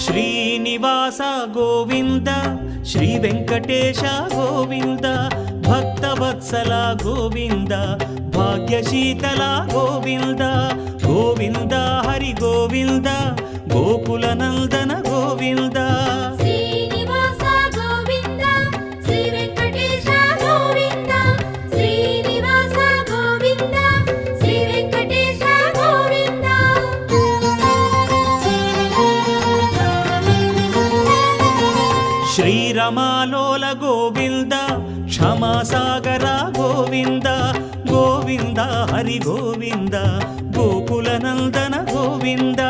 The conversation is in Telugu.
శ్రీనివాస గోవింద శ్రీ వెంకటేశ గోవింద భక్తవత్సల గోవింద భాగ్యశీతల గోవింద గోవింద హరి గోవింద గోకుల నందన గోవింద శ్రీనివాస గోవింద శ్రీ వెంకటేశ గోవింద శ్రీనివాస గోవింద శ్రీ వెంకటేశ గోవింద శ్రీరమాలోల గోవింద క్షమాసాగర గోవింద గోవింద హరి గోవింద గోకుల నందన గోవింద